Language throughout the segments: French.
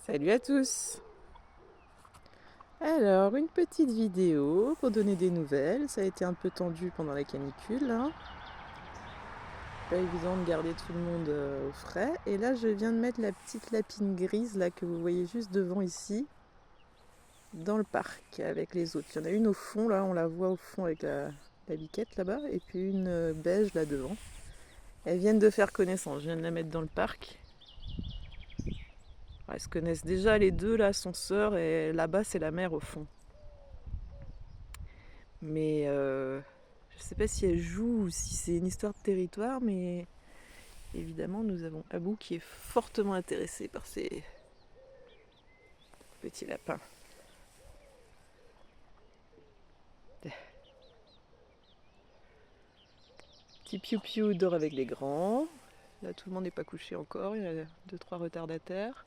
Salut à tous! Alors, une petite vidéo pour donner des nouvelles. Ça a été un peu tendu pendant la canicule, hein. Pas évident de garder tout le monde au frais. Et là, je viens de mettre la petite lapine grise là que vous voyez juste devant ici, dans le parc avec les autres. Il y en a une au fond, là, on la voit au fond avec la biquette là-bas, et puis une beige là devant. Elles viennent de faire connaissance. Je viens de la mettre dans le parc. Elles se connaissent déjà les deux là, sont sœurs, et là-bas c'est la mère au fond. Mais je sais pas si elle joue ou si c'est une histoire de territoire, mais évidemment nous avons Abou qui est fortement intéressé par ces petits lapins. Petit piou-piou dort avec les grands. Là tout le monde n'est pas couché encore, il y a 2-3 retardataires.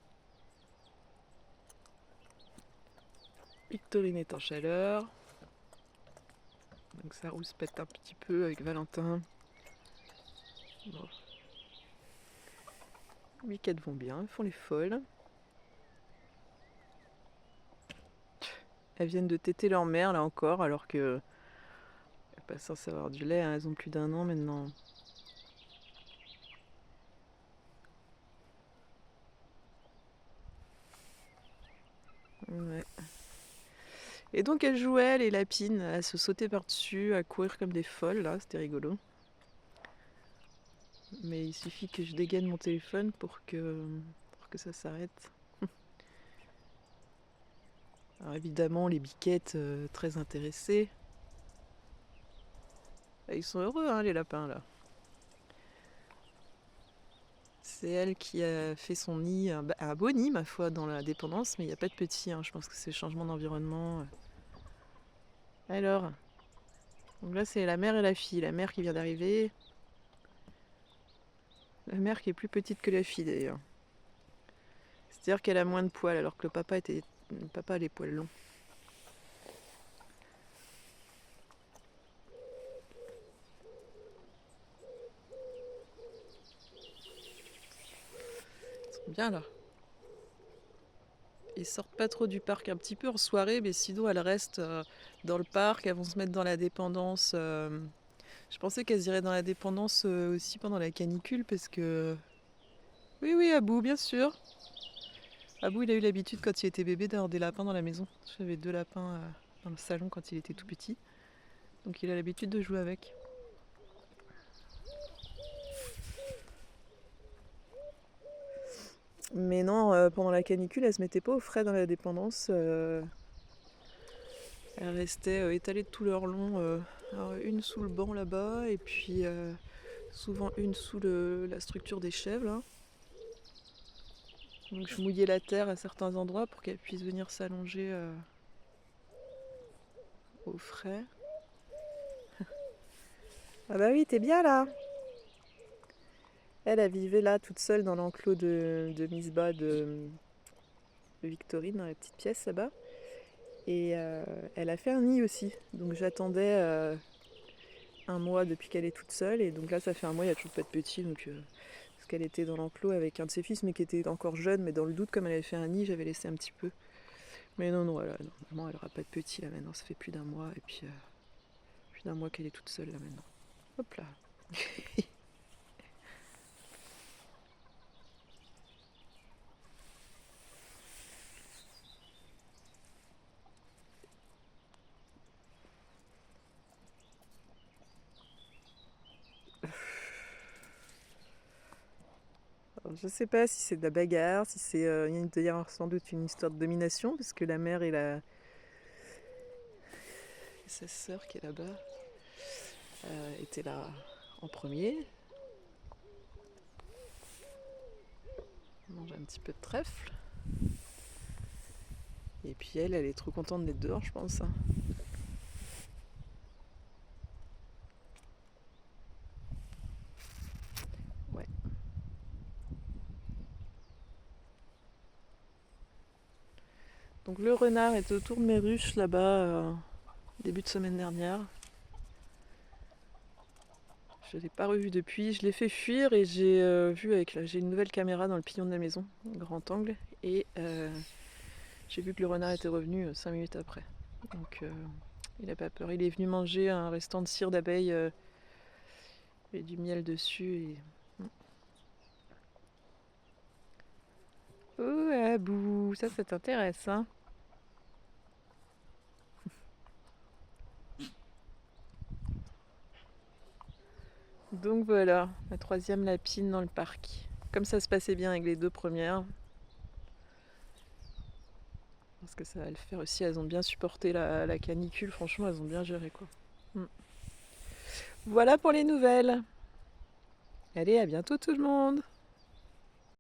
Victorine est en chaleur. Donc ça rouspète un petit peu avec Valentin. Bon. Les biquettes vont bien, elles font les folles. Elles viennent de téter leur mère là encore, alors que pas censé avoir du lait, hein. Elles ont plus d'1 an maintenant. Ouais. Et donc elles jouaient, les lapines, à se sauter par-dessus, à courir comme des folles, là, c'était rigolo. Mais il suffit que je dégaine mon téléphone pour que ça s'arrête. Alors évidemment, les biquettes, très intéressées. Ah, ils sont heureux, hein, les lapins, là. C'est elle qui a fait son nid, un beau nid, ma foi, dans la dépendance, mais il n'y a pas de petits, hein. Je pense que c'est le changement d'environnement. Alors, donc là, c'est la mère et la fille. La mère qui vient d'arriver. La mère qui est plus petite que la fille, d'ailleurs. C'est-à-dire qu'elle a moins de poils, alors que le papa a les poils longs. Ils sont bien là. Ils sortent pas trop du parc, un petit peu en soirée, mais sinon elles restent dans le parc, elles vont se mettre dans la dépendance. Je pensais qu'elles iraient dans la dépendance aussi pendant la canicule, parce que... Oui, oui, Abou, bien sûr. Abou, il a eu l'habitude quand il était bébé d'avoir des lapins dans la maison. J'avais 2 lapins dans le salon quand il était tout petit. Donc il a l'habitude de jouer avec. Mais non, pendant la canicule, elles se mettaient pas au frais dans la dépendance. Elles restaient étalées de tout leur long. Alors, une sous le banc là-bas, et puis souvent une sous la structure des chèvres là. Donc je mouillais la terre à certains endroits pour qu'elles puissent venir s'allonger au frais. Ah bah oui, t'es bien là. Elle vivait là toute seule dans l'enclos de Misbah de Victorine, dans la petite pièce là-bas. Et elle a fait un nid aussi. Donc j'attendais 1 mois depuis qu'elle est toute seule. Et donc là, ça fait 1 mois, il n'y a toujours pas de petit. Donc, parce qu'elle était dans l'enclos avec un de ses fils, mais qui était encore jeune. Mais dans le doute, comme elle avait fait un nid, j'avais laissé un petit peu. Mais non, normalement, elle n'aura pas de petit là maintenant. Ça fait plus d'1 mois. Et puis, plus d'1 mois qu'elle est toute seule là maintenant. Hop là. Alors, je sais pas si c'est de la bagarre, si c'est. Il doit y avoir sans doute une histoire de domination, parce que la mère et sa sœur qui est là-bas étaient là en premier. On mange un petit peu de trèfle. Et puis elle est trop contente d'être dehors, je pense, hein. Ouais. Donc le renard est autour de mes ruches là-bas, début de semaine dernière. Je ne l'ai pas revu depuis. Je l'ai fait fuir et j'ai vu j'ai une nouvelle caméra dans le pignon de la maison, grand angle, et j'ai vu que le renard était revenu 5 minutes après. Donc il n'a pas peur. Il est venu manger un restant de cire d'abeille et du miel dessus. Et... Oh Abou, ça t'intéresse, hein? Donc voilà, la 3e lapine dans le parc. Comme ça se passait bien avec les 2 premières. Parce que ça va le faire aussi, elles ont bien supporté la canicule, franchement elles ont bien géré quoi. Voilà pour les nouvelles. Allez, à bientôt tout le monde!